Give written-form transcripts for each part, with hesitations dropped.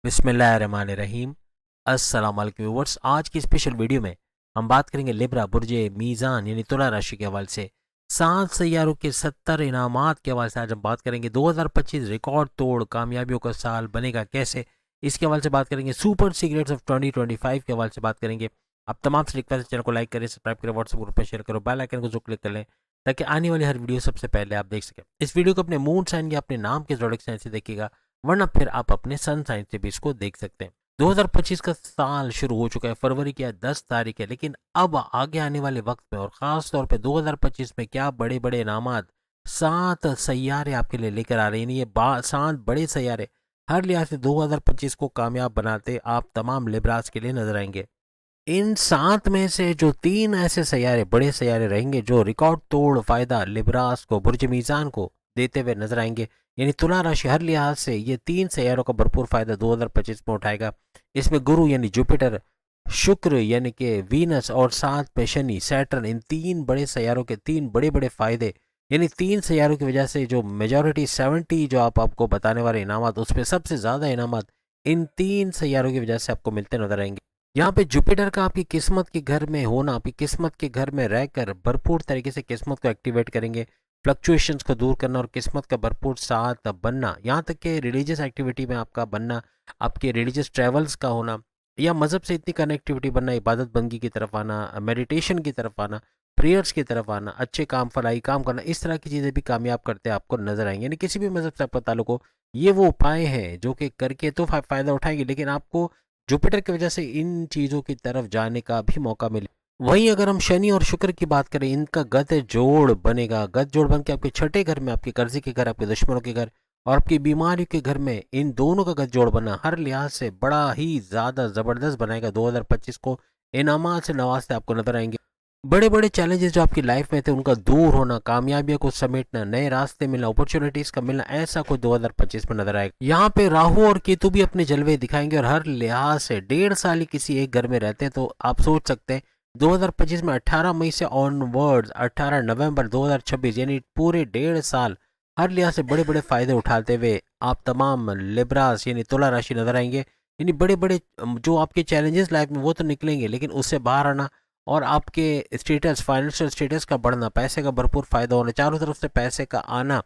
बिस्मिल्लाहिर्रहमानिर्रहीम। अस्सलाम वालेकुम व्यूअर्स। आज की स्पेशल वीडियो में हम बात करेंगे लिब्रा बुर्जे मीज़ान यानी तुला राशि के हवाले से 7 सैयारों के 70 इनामात के हवाले से आज हम बात करेंगे। 2025 रिकॉर्ड तोड़ कामयाबियों का साल बनेगा कैसे, इसके हवाले से बात करेंगे। सुपर सीक्रेट्स ऑफ 2025 के हवाले से बात करेंगे। आप तमाम से रिक्वेस्ट है चैनल को लाइक करें, सब्सक्राइब करें, व्हाट्सएप ग्रुप पर शेयर करो, बेल आइकन को जो क्लिक कर लें ताकि आने वाली हर वीडियो सबसे पहले आप देख सकें। इस वीडियो को अपने मून साइन या अपने नाम के ज़ोडिएक साइन से देखिएगा, वरना फिर आप अपने सन साइन से भी इसको देख सकते हैं। 2025 का साल शुरू हो चुका है, फरवरी की आज 10 तारीख है, लेकिन अब आगे आने वाले वक्त में और ख़ास तौर पे 2025 में क्या बड़े बड़े इनामात 7 सैयारे आपके लिए लेकर आ रहे हैं। ये 7 बड़े सैयारे हर लिहाज से 2025 को कामयाब बनाते आप तमाम लिब्रास के लिए नजर आएंगे। इन 7 में से जो 3 ऐसे सैयारे बड़े सैयारे रहेंगे जो रिकॉर्ड तोड़ फायदा लिब्रास को, बुर्ज मीज़ान को देते हुए नजर आएंगे। यानी तुला राशि हर लिहाज से ये 3 सैयारों का भरपूर फायदा 2025 में उठाएगा। इसमें गुरु यानी जुपिटर, शुक्र यानी कि वीनस और साथ में शनि सैटर्न, इन 3 बड़े सैयारों के 3 बड़े बड़े फायदे, यानी 3 सैयारों की वजह से जो मेजॉरिटी 70 जो आपको बताने वाले इनामात, उसमें सबसे ज़्यादा इनामात इन 3 सैयारों की वजह से आपको मिलते नजर आएंगे। यहाँ पे जुपिटर का आपकी किस्मत के घर में होना, आपकी किस्मत के घर में रहकर भरपूर तरीके से किस्मत को एक्टिवेट करेंगे, फ्लक्चुएशंस को दूर करना और किस्मत का भरपूर साथ बनना। यहाँ तक कि रिलीजियस एक्टिविटी में आपका बनना, आपके रिलीजियस ट्रैवल्स का होना या मज़हब से इतनी कनेक्टिविटी बनना, इबादत बंदगी की तरफ आना, मेडिटेशन की तरफ आना, प्रेयर्स की तरफ आना, अच्छे काम फलाई काम करना, इस तरह की चीज़ें भी कामयाब करते आपको नजर आएंगे। यानी किसी भी मज़हब से आपका ताल्लुक हो, ये वो उपाय हैं जो कि करके तो फ़ायदा उठाएंगे, लेकिन आपको जुपिटर की वजह से इन चीज़ों की तरफ जाने का भी मौका मिले। वहीं अगर हम शनि और शुक्र की बात करें, इनका गत जोड़ बनेगा। गत जोड़ बन के आपके छठे घर में, आपके कर्जे के घर, आपके दुश्मनों के घर और आपकी बीमारियों के घर में इन दोनों का गत जोड़ बना हर लिहाज से बड़ा ही ज़्यादा ज़बरदस्त बनाएगा। 2025 को इनामात से नवाजते आपको नजर आएंगे। बड़े बड़े चैलेंजेस जो आपकी लाइफ में थे उनका दूर होना, कामयाबियों को समेटना, नए रास्ते मिलना, अपॉर्चुनिटीज का मिलना, ऐसा कुछ 2025 में नजर आएगा। यहाँ पे राहु और केतु भी अपने जलवे दिखाएंगे और हर लिहाज से 1.5 साल ही किसी एक घर में रहते हैं, तो आप सोच सकते हैं 2025 में 18 मई से ऑनवर्ड्स 18 नवंबर 2026 यानी पूरे 1.5 साल हर लिहाज से बड़े बड़े फायदे उठाते हुए आप तमाम लिब्रास यानी तुला राशि नजर आएंगे। यानी बड़े बड़े जो आपके चैलेंजेस लाइफ में वो तो निकलेंगे, लेकिन उससे बाहर आना और आपके स्टेटस, फाइनेंशियल स्टेटस का बढ़ना, पैसे का भरपूर फायदा होना, चारों तरफ से पैसे का आना,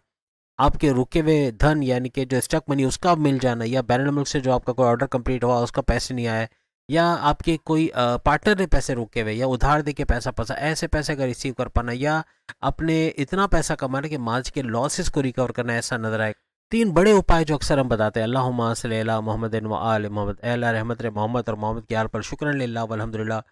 आपके रुके हुए धन यानी कि जो स्टक मनी उसका मिल जाना, या बैरल मुल्क से जो आपका कोई ऑर्डर कंप्लीट हुआ उसका पैसे नहीं आया, या आपके कोई पार्टनर ने पैसे रुके हुए या उधार दे के पैसा फंसा, ऐसे पैसे का रिसीव कर पाना, या अपने इतना पैसा कमाना कि माज के लॉसेस को रिकवर करना, ऐसा नजर आएगा। 3 बड़े उपाय जो अक्सर हम बताते हैं, अल्लाहुम्मा सल्ली अला मोहम्मद व आल मोहम्मद, ए अल्लाह रहमत मोहम्मद और मोहम्मद के आल पर शुक्र लिल्लाह वल्हम्दुलिल्लाह।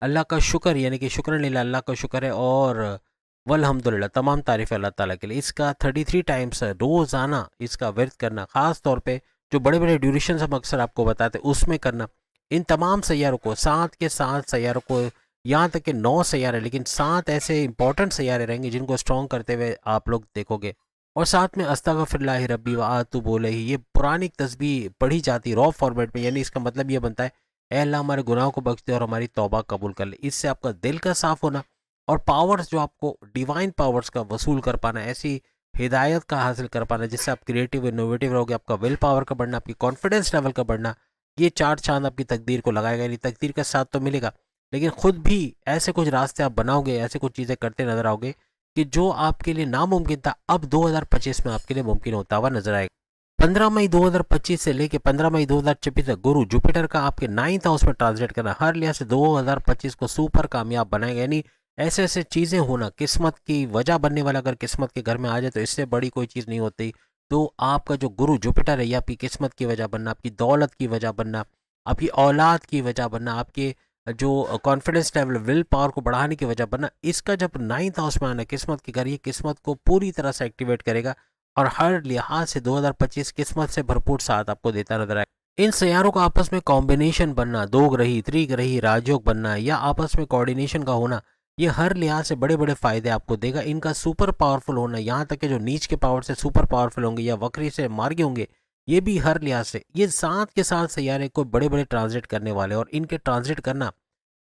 अल्लाह का शुक्र यानी कि शुक्र लिल्लाह, अल्लाह का शुक्र है और वल्हम्दुलिल्लाह, तमाम तारीफ़ अल्लाह ताला के लिए। इसका 33 टाइम्स रोज़ाना इसका वर्त करना, ख़ास तौर पे जो बड़े बड़े ड्यूरेशन हम अक्सर आपको बताते हैं उसमें करना। इन तमाम सैयारों को, 7 के 7 सैयारों को, यहाँ तक कि 9 सैयारे, लेकिन 7 ऐसे इंपॉर्टेंट सैयारे रहेंगे जिनको स्ट्रॉन्ग करते हुए आप लोग देखोगे। और साथ में अस्तगफिरुल्लाह रब्बी व आतूबु बोले ही, ये पुरानी तस्बीह पढ़ी जाती रॉ फॉर्मेट में, यानी इसका मतलब ये बनता है ए अल्लाह हमारे गुनाहों को बख्श दे और हमारी तौबा कबूल कर ले। इससे आपका दिल का साफ होना और पावर्स जो आपको डिवाइन पावर्स का वसूल कर पाना, ऐसी हिदायत का हासिल कर पाना जिससे आप क्रिएटिव इनोवेटिव रहोगे, आपका विल पावर का बढ़ना, आपकी कॉन्फिडेंस लेवल का बढ़ना, ये 4 चांद आपकी तकदीर को लगाएगा। यानी तकदीर का साथ तो मिलेगा, लेकिन खुद भी ऐसे कुछ रास्ते आप बनाओगे, ऐसे कुछ चीज़ें करते नजर आओगे कि जो आपके लिए नामुमकिन था अब 2025 में आपके लिए मुमकिन होता हुआ नजर आएगा। 15 मई 2025 से लेके 15 मई 2026 तक गुरु जुपिटर का आपके 9th हाउस में ट्रांसलेट करना हर लिहाज से 2025 को सुपर कामयाब बनाएगा। यानी ऐसे ऐसे चीज़ें होना, किस्मत की वजह बनने वाला अगर किस्मत के घर में आ जाए तो इससे बड़ी कोई चीज़ नहीं होती। तो आपका जो गुरु जुपिटर है ये आपकी किस्मत की वजह बनना, आपकी दौलत की वजह बनना, आपकी औलाद की वजह बनना, आपके जो कॉन्फिडेंस लेवल, विल पावर को बढ़ाने की वजह बनना, इसका जब 9th हाउस में आना किस्मत के घर, ये किस्मत को पूरी तरह से एक्टिवेट करेगा और हर लिहाज से 2025 किस्मत से भरपूर साथ आपको देता नजर आएगा। इन सैयारों का आपस में कॉम्बिनेशन बनना, 2 ग्रही, त्रिग्रही, राजयोग बनना या आपस में कोऑर्डिनेशन का होना, ये हर लिहाज से बड़े बड़े फायदे आपको देगा। इनका सुपर पावरफुल होना, यहाँ तक कि जो नीच के पावर से सुपर पावरफुल होंगे या वक्री से मार्गी होंगे, ये भी हर लिहाज से, ये 7 के 7 सैयारे को बड़े बड़े ट्रांसलेट करने वाले और इनके ट्रांसलेट करना,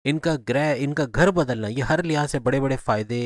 इनका ग्रह, इनका घर बदलना, ये हर लिहाज से बड़े बड़े फायदे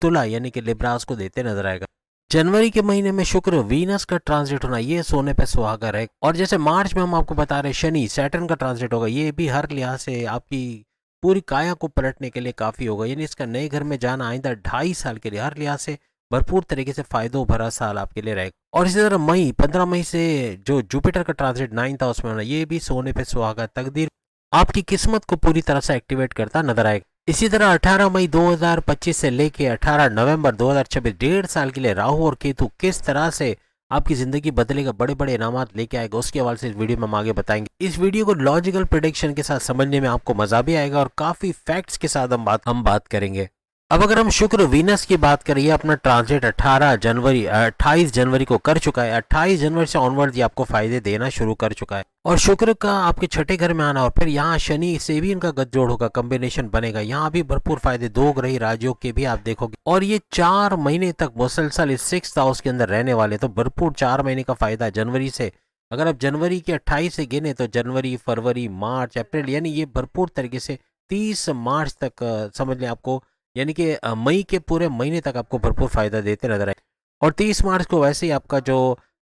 तुला यानी कि लिब्रास को देते नजर आएगा। जनवरी के महीने में शुक्र वीनस का ट्रांजिट होना ये सोने पे सुहागा है। और जैसे मार्च में हम आपको बता रहे शनि सैटर्न का ट्रांजिट होगा, ये भी हर लिहाज से आपकी पूरी काया को पलटने के लिए काफी होगा। यानी इसका नए घर में जाना आइंदा 2.5 साल के लिए हर लिहाज से भरपूर तरीके से फायदों भरा साल आपके लिए रहेगा। और इसी तरह 15 मई से जो जुपिटर का ट्रांजिट 9th हाउस में होना, ये भी सोने पे सुहागा तकदीर आपकी किस्मत को पूरी तरह से एक्टिवेट करता नजर आएगा। इसी तरह 18 मई 2025 से लेके 18 नवंबर 2026 1.5 साल के लिए राहु और केतु किस तरह से आपकी जिंदगी बदलेगा, बड़े बड़े इनामात लेके आएगा, उसके हवाले से इस वीडियो में हम आगे बताएंगे। इस वीडियो को लॉजिकल प्रेडिक्शन के साथ समझने में आपको मजा भी आएगा और काफी फैक्ट्स के साथ हम बात करेंगे। अब अगर हम शुक्र वीनस की बात करें, ये अपना ट्रांजिट 28 जनवरी को कर चुका है। 28 जनवरी से ऑनवर्ड ये आपको फायदे देना शुरू कर चुका है। और शुक्र का आपके छठे घर में आना और फिर यहाँ शनि से भी इनका गठजोड़ होगा, कॉम्बिनेशन बनेगा, यहाँ भी भरपूर फायदे दो ग्रही राजयोग के भी आप देखोगे। और ये 4 महीने तक मुसलसल इस 6th हाउस के अंदर रहने वाले, तो भरपूर 4 महीने का फायदा जनवरी से। अगर आप जनवरी के 28 से गिने तो जनवरी, फरवरी, मार्च, अप्रैल, यानी ये भरपूर तरीके से 30 मार्च तक समझ लें आपको, यानी कि मई के पूरे महीने तक आपको भरपूर फायदा देते नजर आए। और 30 मार्च को वैसे ही आपका जो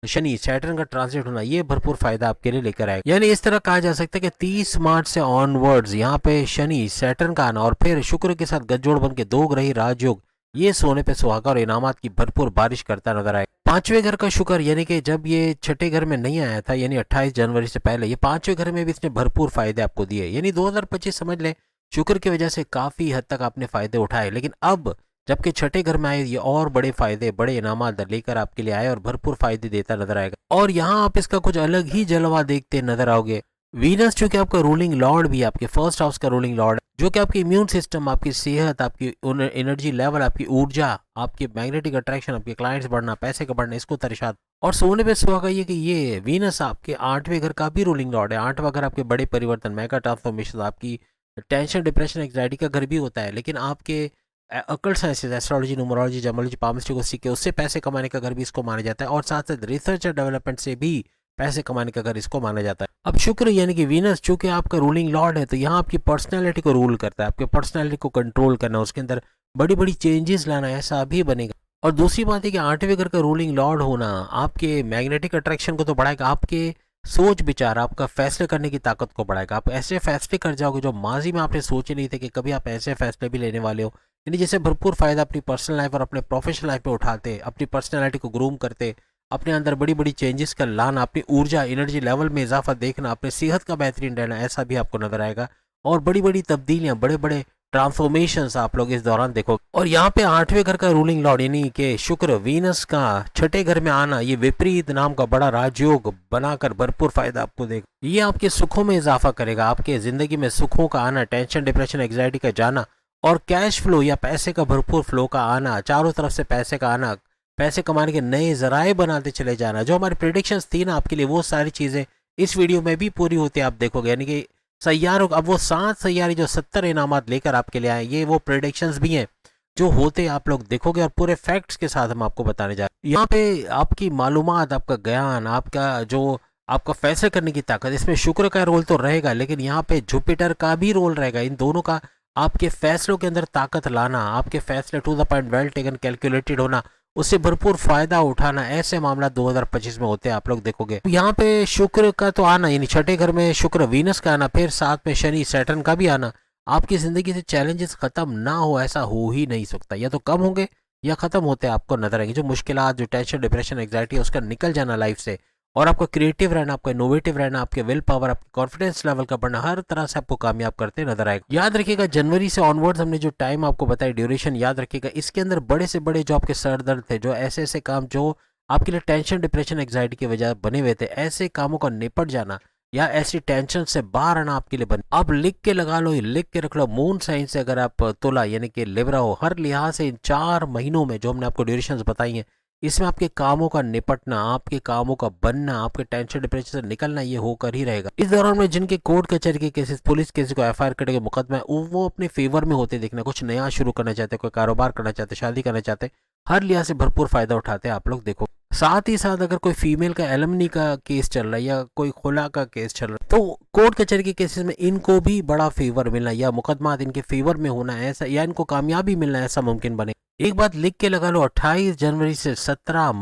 शनि सैटर्न का ट्रांजिट होना, ये भरपूर फायदा आपके लिए लेकर आएगा। यानी इस तरह कहा जा सकता है कि 30 मार्च से ऑनवर्ड्स यहाँ पे शनि सैटर्न का आना और फिर शुक्र के साथ गठजोड़ बन के दो ग्रही राजयोग, ये सोने पे सुहागा और इनामात की भरपूर बारिश करता नजर आएगा। पांचवें घर का शुक्र, यानी कि जब ये छठे घर में नहीं आया था, यानी 28 जनवरी से पहले, ये पांचवें घर में भी इसने भरपूर फायदे आपको दिए। यानी 2025 समझ ले शुक्र की वजह से काफी हद तक आपने फायदे उठाए। लेकिन अब जबकि छठे घर में आए, ये और बड़े फायदे, बड़े इनामात लेकर आपके लिए आए और भरपूर फायदे देता नजर आएगा। और यहाँ आप इसका कुछ अलग ही जलवा देखते नजर आओगे। वीनस जो कि आपका रूलिंग लॉर्ड भी, आपके फर्स्ट हाउस का रूलिंग लॉर्ड है, जो कि आपकी इम्यून सिस्टम, आपकी सेहत, आपकी एनर्जी लेवल, आपकी ऊर्जा, आपकी मैग्नेटिक अट्रैक्शन, आपके क्लाइंट्स बढ़ना, पैसे का बढ़ना, इसको दर्शाता। और सोने पे सुहागा ये वीनस आपके 8वें घर का भी रूलिंग लॉर्ड है। 8वां घर आपके बड़े परिवर्तन, मेगा ट्रांसफॉर्मेशन, आपकी टेंशन, डिप्रेशन, एंग्जाइटी का घर भी होता है। लेकिन आपके अकल साइंसेज, एस्ट्रोलॉजी, न्यूमरोलॉजी, जमोलॉजी, पामिस्ट्री को सीख के उससे पैसे कमाने का घर भी इसको माना जाता है। और साथ साथ रिसर्च और डेवलपमेंट से भी पैसे कमाने का घर इसको माना जाता है। अब शुक्र यानी कि वीनस चूंकि आपका रूलिंग लॉर्ड है, तो यहाँ आपकी पर्सनैलिटी को रूल करता है, आपके पर्सनैलिटी को कंट्रोल करना, उसके अंदर बड़ी बड़ी चेंजेस लाना, ऐसा भी बनेगा। और दूसरी बात है कि 8वें घर का रूलिंग लॉर्ड होना आपके मैग्नेटिक अट्रैक्शन को तो बढ़ाएगा, आपके सोच विचार, आपका फैसले करने की ताकत को बढ़ाएगा। आप ऐसे फैसले कर जाओगे जो माजी में आपने सोचे नहीं थे कि कभी आप ऐसे फैसले भी लेने वाले हो। यानी जैसे भरपूर फायदा अपनी पर्सनल लाइफ और अपने प्रोफेशनल लाइफ में उठाते, अपनी पर्सनैलिटी को ग्रूम करते, अपने अंदर बड़ी बड़ी चेंजेस का लाना, अपनी ऊर्जा, एनर्जी लेवल में इजाफा देखना, अपने सेहत का बेहतरीन रहना, ऐसा भी आपको नजर आएगा। और बड़ी बड़ी तब्दीलियां, बड़े बड़े ट्रांसफॉर्मेशंस आप लोग इस दौरान देखो। और यहाँ पे 8वें घर का रूलिंग लॉर्ड यानी कि शुक्र वीनस का छठे घर में आना, ये विपरीत नाम का बड़ा राजयोग बनाकर भरपूर फायदा आपको देगा। ये आपके सुखों में इजाफा करेगा, आपके जिंदगी में सुखों का आना, टेंशन, डिप्रेशन, एंग्जाइटी का जाना और कैश फ्लो या पैसे का भरपूर फ्लो का आना, चारों तरफ से पैसे का आना, पैसे कमाने के नए जराए बनाते चले जाना। जो हमारी प्रेडिक्शंस थी ना आपके लिए, वो सारी चीजें इस वीडियो में भी पूरी होती है, आप देखोगे। यानी कि सैयारों, अब वो 7 सैयारे जो 70 इनामात लेकर आपके लिए आए, ये वो प्रेडिक्शंस भी हैं जो होते आप लोग देखोगे और पूरे फैक्ट्स के साथ हम आपको बताने जा रहे हैं। यहाँ पे आपकी मालूमात, आपका ज्ञान, आपका फैसले करने की ताकत, इसमें शुक्र का रोल तो रहेगा, लेकिन यहाँ पे जुपिटर का भी रोल रहेगा। इन दोनों का आपके फैसलों के अंदर ताकत लाना, आपके फैसले to the point, well taken, calculated होना, उससे भरपूर फायदा उठाना, ऐसे मामला 2025 में होते हैं, आप लोग देखोगे। यहाँ पे शुक्र का तो आना, यानी छठे घर में शुक्र वीनस का आना, फिर साथ में शनि सैटर्न का भी आना, आपकी जिंदगी से चैलेंजेस खत्म ना हो ऐसा हो ही नहीं सकता। या तो कम होंगे या खत्म होते आपको नजर आएंगे। जो मुश्किलात, जो टेंशन, डिप्रेशन, एंग्जाइटी है, उसका निकल जाना लाइफ से, और आपका क्रिएटिव रहना, आपका इनोवेटिव रहना, आपके विल पावर, आपके कॉन्फिडेंस लेवल का बढ़ना, हर तरह से आपको कामयाब करते नजर आएगा। याद रखिएगा जनवरी से ऑनवर्ड्स हमने जो टाइम आपको बताया, ड्यूरेशन याद रखिएगा, इसके अंदर बड़े से बड़े जो आपके सर दर्द थे, जो ऐसे ऐसे काम जो आपके लिए टेंशन, डिप्रेशन, एंग्जाइटी की वजह बने हुए थे, ऐसे कामों का निपट जाना या ऐसी टेंशन से बाहर आना आपके लिए बने। आप लिख के लगा लो, लिख के रख लो, मून साइन से अगर आप तुला यानी कि लिब्रा हो, हर लिहाज से इन 4 महीनों में जो हमने आपको ड्यूरेशन बताई हैं, इसमें आपके कामों का निपटना, आपके कामों का बनना, आपके टेंशन डिप्रेशन से निकलना, ये होकर ही रहेगा। इस दौरान में जिनके कोर्ट कचहरी के केसेस, पुलिस केसेस को एफआईआर करने के मुकदमा है, वो अपने फेवर में होते देखना, कुछ नया शुरू करना चाहते, कोई कारोबार करना चाहते, शादी करना चाहते, हर लिहाज से भरपूर फायदा उठाते हैं आप लोग देखो। साथ ही साथ अगर कोई फीमेल का एलमनी का केस चल रहा है या कोई खुला का केस चल रहा है तो कोर्ट कचहरी के केसेस में इनको भी बड़ा फेवर मिलना या मुकदमात इनके फेवर में होना ऐसा या इनको कामयाबी मिलना ऐसा मुमकिन बने। एक बात लिख के लगा लो, 28 जनवरी से 17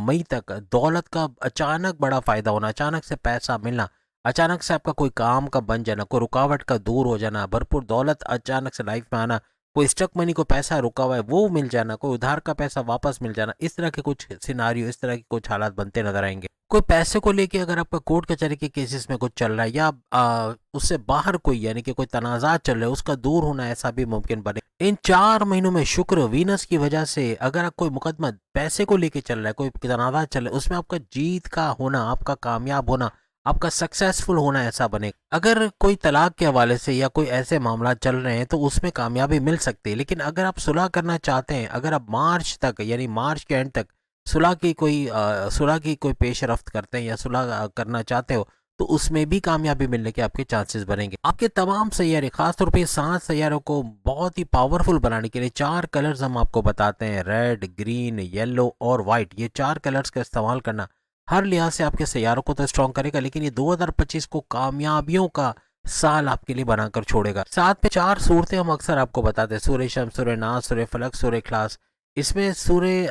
मई तक दौलत का अचानक बड़ा फायदा होना, अचानक से पैसा मिलना, अचानक से आपका कोई काम का बन जाना, कोई रुकावट का दूर हो जाना, भरपूर दौलत अचानक से लाइफ में आना, कोई स्टक मनी को पैसा रुका हुआ है वो मिल जाना, कोई उधार का पैसा वापस मिल जाना, इस तरह के कुछ सिनारियो, इस तरह के कुछ हालात बनते नजर आएंगे। कोई पैसे को लेके अगर आपका कोर्ट कचहरी के केसेस में कुछ चल रहा है या उससे बाहर कोई यानी कि कोई तनाजात चल रहे हैं उसका दूर होना ऐसा भी मुमकिन बने। इन 4 महीनों में शुक्र वीनस की वजह से अगर आप कोई मुकदमा पैसे को लेके चल रहा है, कोई तनाजात चल रहा है, उसमें आपका जीत का होना, आपका कामयाब होना, आपका सक्सेसफुल होना ऐसा बने। अगर कोई तलाक के हवाले से या कोई ऐसे मामला चल रहे हैं तो उसमें कामयाबी मिल सकती है। लेकिन अगर आप सुलह करना चाहते हैं, अगर आप मार्च तक यानी मार्च के एंड तक सुलह की कोई पेशरफ्त करते हैं या सुलह करना चाहते हो तो उसमें भी कामयाबी मिलने के आपके चांसेस बनेंगे। आपके तमाम सैयारे, खासतौर पे 7 सैयारों को बहुत ही पावरफुल बनाने के लिए 4 कलर्स हम आपको बताते हैं, रेड, ग्रीन, येलो और वाइट। ये 4 कलर्स का इस्तेमाल करना हर लिहाज से आपके सैयारों को तो स्ट्रॉन्ग करेगा, लेकिन ये 2025 को कामयाबियों का साल आपके लिए बनाकर छोड़ेगा। साथ में 4 सूरतें हम अक्सर आपको बताते हैं, सूर्य शम्स, सूर्य नास, सूर्य फलक, सूर्य इखलास। इसमें सूर्य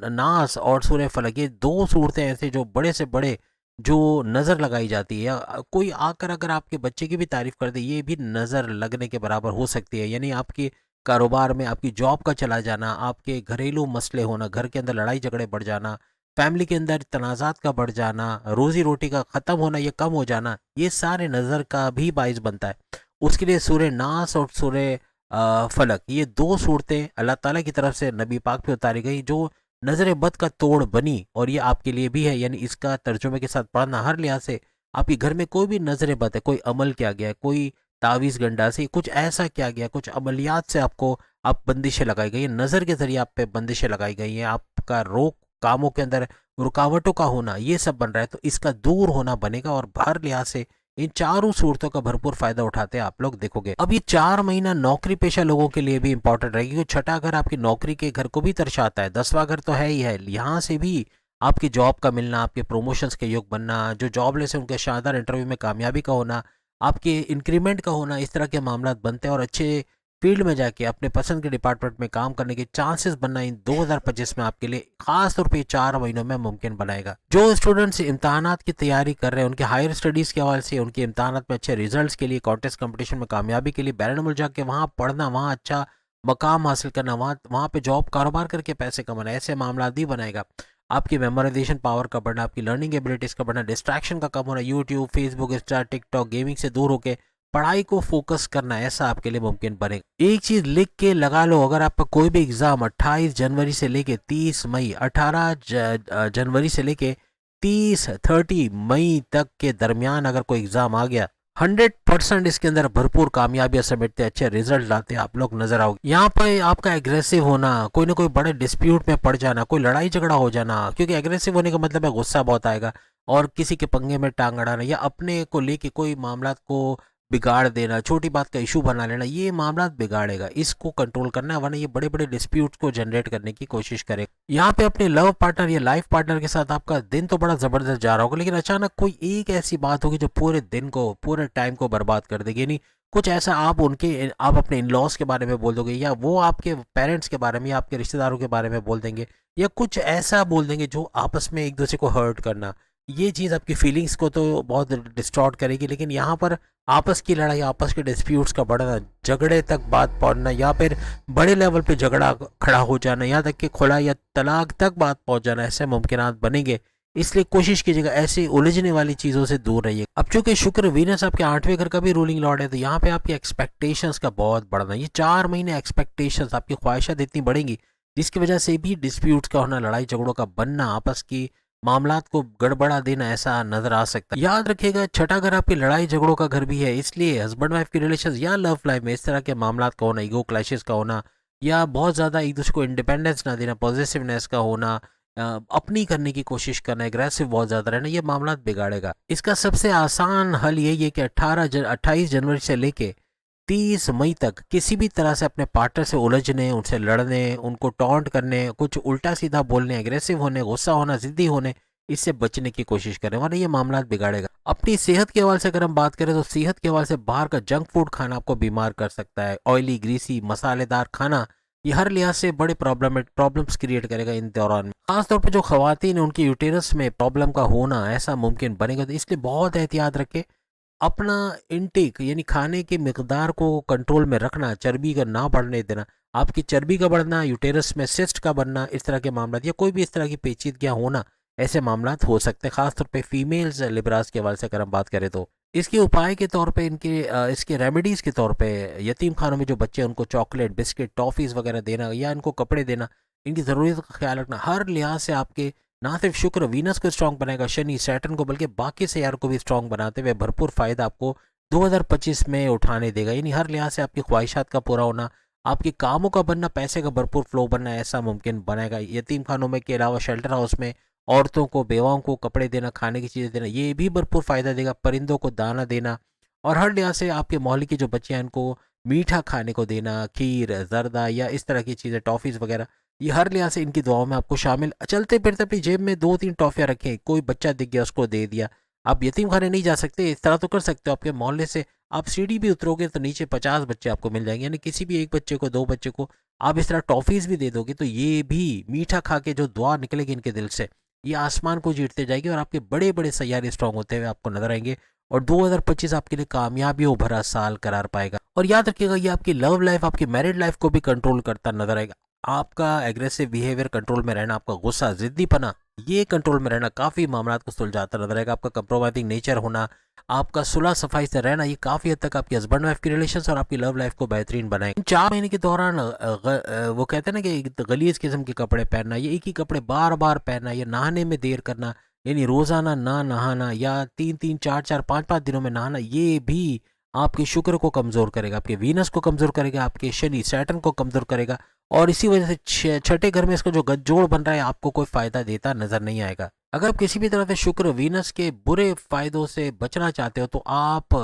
नास और सूर्य फलक ये 2 सूरतें ऐसे जो बड़े से बड़े जो नज़र लगाई जाती है या कोई आकर अगर आपके बच्चे की भी तारीफ कर दे ये भी नज़र लगने के बराबर हो सकती है। यानी आपके कारोबार में आपकी जॉब का चला जाना, आपके घरेलू मसले होना, घर के अंदर लड़ाई झगड़े बढ़ जाना, फैमिली के अंदर तनाज़ात का बढ़ जाना, रोज़ी रोटी का ख़त्म होना या कम हो जाना, ये सारे नज़र का भी बाइस बनता है। उसके लिए सूर्य नास और सूर्य फलक ये 2 सूरतें अल्लाह ताला की तरफ से नबी पाक पे उतारी गई जो नज़र बद का तोड़ बनी और ये आपके लिए भी है। यानी इसका तर्जुमे के साथ पढ़ना हर लिहाज से आपके घर में कोई भी नज़र बद है, कोई अमल किया गया, कोई तावीज़ गंडा से कुछ ऐसा किया गया, कुछ अमलियात से आपको आप बंदिशें लगाई गई हैं, नज़र के ज़रिए आप पे बंदिशें लगाई गई हैं, आपका रोक कामों के अंदर रुकावटों का होना, ये सब बन रहा है तो इसका दूर होना बनेगा और हर लिहाज से इन चारों सूरतों का भरपूर फायदा उठाते हैं आप लोग देखोगे। अब ये 4 महीना नौकरी पेशा लोगों के लिए भी इंपॉर्टेंट रहेगी क्योंकि छठा घर आपकी नौकरी के घर को भी दर्शाता है, 10वां घर तो है ही है। यहाँ से भी आपकी जॉब का मिलना, आपके प्रमोशंस के योग बनना, जो जॉबलेस है उनके शानदार इंटरव्यू में कामयाबी का होना, आपके इंक्रीमेंट का होना, इस तरह के मामला बनते हैं और अच्छे फील्ड में जाके अपने पसंद के डिपार्टमेंट में काम करने के चांसेस बनना इन 2025 में आपके लिए खास तौर पे 4 महीनों में मुमकिन बनाएगा। जो स्टूडेंट्स इम्तहानात की तैयारी कर रहे हैं उनके हायर स्टडीज़ के हवाले से उनके इम्तहानात में अच्छे रिजल्ट्स के लिए, कॉन्टेस्ट कंपटीशन में कामयाबी के लिए बैरून मुल्क जाके वहाँ पढ़ना, वहाँ अच्छा मकाम हासिल करना, वहाँ पे जॉब कारोबार करके पैसे कमाना, ऐसे मामला भी बनाएगा। आपकी मेमोराइजेशन पावर का बढ़ना, आपकी लर्निंग एबिलिटीज़ का बढ़ना, डिस्ट्रैक्शन का कम होना, YouTube, Facebook, Insta, TikTok, gaming से दूर होकर पढ़ाई को फोकस करना, ऐसा आपके लिए मुमकिन बनेगा। एक चीज लिख के लगा लो, अगर आपका कोई भी एग्जाम 28 जनवरी से लेके 30 मई 18 जनवरी से लेके 30 मई तक के दरमियान अगर कोई एग्जाम आ गया 100% इसके अंदर भरपूर कामयाबियां समेटते अच्छे रिजल्ट लाते आप लोग नजर आओगे। यहाँ पे आपका एग्रेसिव होना, कोई ना कोई बड़े डिस्प्यूट में पड़ जाना, कोई लड़ाई झगड़ा हो जाना, क्योंकि एग्रेसिव होने का मतलब है गुस्सा बहुत आएगा और किसी के पंगे में टांग अड़ाना या अपने को लेके कोई मामला को बिगाड़ देना, छोटी बात का इशू बना लेना, ये मामला बिगाड़ेगा, इसको कंट्रोल करना है वरना ये बड़े बड़े डिस्प्यूट्स को जनरेट करने की कोशिश करे। यहाँ पे अपने लव पार्टनर या लाइफ पार्टनर के साथ आपका दिन तो बड़ा जबरदस्त जा रहा होगा लेकिन अचानक कोई एक ऐसी बात होगी जो पूरे दिन को, पूरे टाइम को बर्बाद कर देगी। यानी कुछ ऐसा आप अपने इन लॉज के बारे में बोल दोगे या वो आपके पेरेंट्स के बारे में या आपके रिश्तेदारों के बारे में बोल देंगे या कुछ ऐसा बोल देंगे जो आपस में एक दूसरे को हर्ट करना, ये चीज़ आपकी फीलिंग्स को तो बहुत डिस्टॉर्ट करेगी। लेकिन यहाँ पर आपस की लड़ाई, आपस के डिस्प्यूट्स का बढ़ना, झगड़े तक बात पहुंचना या फिर बड़े लेवल पे झगड़ा खड़ा हो जाना, यहाँ तक कि खुला या तलाक तक बात पहुंच जाना, ऐसे मुमकिनात बनेंगे। इसलिए कोशिश कीजिएगा ऐसी उलझने वाली चीज़ों से दूर रहिए। अब चूंकि शुक्र वीनस आपके 8वें घर का भी रूलिंग लॉर्ड है तो यहाँ पे आपकी एक्सपेक्टेशंस का बहुत बढ़ना, ये 4 महीने एक्सपेक्टेशंस, आपकी ख्वाहिशात इतनी बढ़ेंगी जिसकी वजह से भी डिस्प्यूट्स का होना, लड़ाई झगड़ों का बनना, आपस की मामलात को गड़बड़ा देना ऐसा नजर आ सकता है। याद रखिएगा छठा घर आपकी लड़ाई झगड़ों का घर भी है, इसलिए हस्बैंड वाइफ की रिलेशन या लव लाइफ में इस तरह के मामलात का होना, ईगो क्लैशेस का होना या बहुत ज़्यादा एक दूसरे को इंडिपेंडेंस ना देना, पॉजिटिवनेस का होना, अपनी करने की कोशिश करना, एग्रेसिव बहुत ज़्यादा रहना, ये मामलात बिगाड़ेगा। इसका सबसे आसान हल यही है कि 28 जनवरी से लेके 30 मई तक किसी भी तरह से अपने पार्टनर से उलझने, उनसे लड़ने, उनको टॉन्ट करने, कुछ उल्टा सीधा बोलने, एग्रेसिव होने, गुस्सा होना, जिद्दी होने, इससे बचने की कोशिश करें, वरना ये मामला बिगाड़ेगा। अपनी सेहत के हवाले से अगर हम बात करें तो सेहत के हवाले से बाहर का जंक फूड खाना आपको बीमार कर सकता है। ऑयली, ग्रीसी, मसालेदार खाना ये हर लिहाज से बड़े प्रॉब्लम्स क्रिएट करेगा इन दौरान में। खासतौर पर जो खवातीन हैं उनकी यूटेरस में प्रॉब्लम का होना ऐसा मुमकिन बनेगा, तो इसलिए बहुत एहतियात रखें। अपना इनटेक यानी खाने की मिकदार को कंट्रोल में रखना, चर्बी का ना बढ़ने देना। आपकी चर्बी का बढ़ना, यूटेरस में सिस्ट का बनना, इस तरह के मामला या कोई भी इस तरह की पेचीदगियाँ होना, ऐसे मामला हो सकते हैं, खासतौर पे फीमेल्स लिब्रास के हवाले से अगर हम बात करें तो। इसके उपाय के तौर पे इसके रेमेडीज़ के तौर पे यतीम खानों में जो बच्चे हैं उनको चॉकलेट, बिस्किट, टॉफ़ीज़ वगैरह देना या इनको कपड़े देना, इनकी ज़रूरत का ख्याल रखना हर लिहाज से आपके ना सिर्फ शुक्र वीनस को स्ट्रॉन्ग बनाएगा, शनि सैटर्न को, बल्कि बाकी सैयारों को भी स्ट्रॉन्ग बनाते हुए भरपूर फ़ायदा आपको 2025 में उठाने देगा। यानी हर लिहाज से आपकी ख्वाहिशात का पूरा होना, आपके कामों का बनना, पैसे का भरपूर फ्लो बनना ऐसा मुमकिन बनाएगा। यतीम खानों में के अलावा शेल्टर हाउस में औरतों को, बेवाओं को कपड़े देना, खाने की चीज़ें देना, ये भी भरपूर फ़ायदा देगा। परिंदों को दाना देना और हर लिहाज से आपके मोहल्ले की जो बच्चियाँ हैं इनको मीठा खाने को देना, खीर, जर्दा या इस तरह की चीज़ें, टॉफ़ीज़ वगैरह, ये हर लिहाज से इनकी दुआओं में आपको शामिल। चलते फिरते अपनी जेब में 2-3 टॉफ़ियाँ रखें, कोई बच्चा दिख गया उसको दे दिया। आप यतीम खाने नहीं जा सकते, इस तरह तो कर सकते हो, आपके मोहल्ले से आप सीढ़ी भी उतरोगे तो नीचे 50 बच्चे आपको मिल जाएंगे, यानी किसी भी एक बच्चे को, 2 बच्चे को आप इस तरह टॉफ़ीज़ भी दे दोगे तो ये भी मीठा खा के जो दुआ निकलेगी इनके दिल से, ये आसमान को जीतते जाएगी और आपके बड़े बड़े सैयारे स्ट्रॉन्ग होते हुए आपको नजर आएंगे और 2025 आपके लिए कामयाबियों भरा साल करार पाएगा। और याद रखिएगा ये आपकी लव लाइफ, आपकी मैरिड लाइफ को भी कंट्रोल करता नजर आएगा। आपका एग्रेसिव बिहेवियर कंट्रोल में रहना, आपका गुस्सा, जिद्दीपना, ये कंट्रोल में रहना काफ़ी मामला को सुलझाता नजर आएगा। आपका कंप्रोमाइजिंग नेचर होना, आपका सुलह सफाई से रहना, ये काफ़ी हद तक आपकी हस्बैंड वाइफ की रिलेशंस और आपकी लव लाइफ को बेहतरीन बनाएगा। 4 महीने के दौरान वो कहते हैं ना कि गलीज किस्म के कपड़े पहनना, ये एक ही कपड़े बार बार पहनना, या नहाने में देर करना, यानी रोज़ाना ना नहाना या 3-3, 4-4, 5-5 दिनों में नहाना, ये भी आपके शुक्र को कमज़ोर करेगा, आपके वीनस को कमज़ोर करेगा, आपके शनि सैटर्न को कमज़ोर करेगा और इसी वजह से छठे घर में इसका जो गठजोड़ बन रहा है आपको कोई फ़ायदा देता नज़र नहीं आएगा। अगर आप किसी भी तरह से शुक्र वीनस के बुरे फ़ायदों से बचना चाहते हो तो आप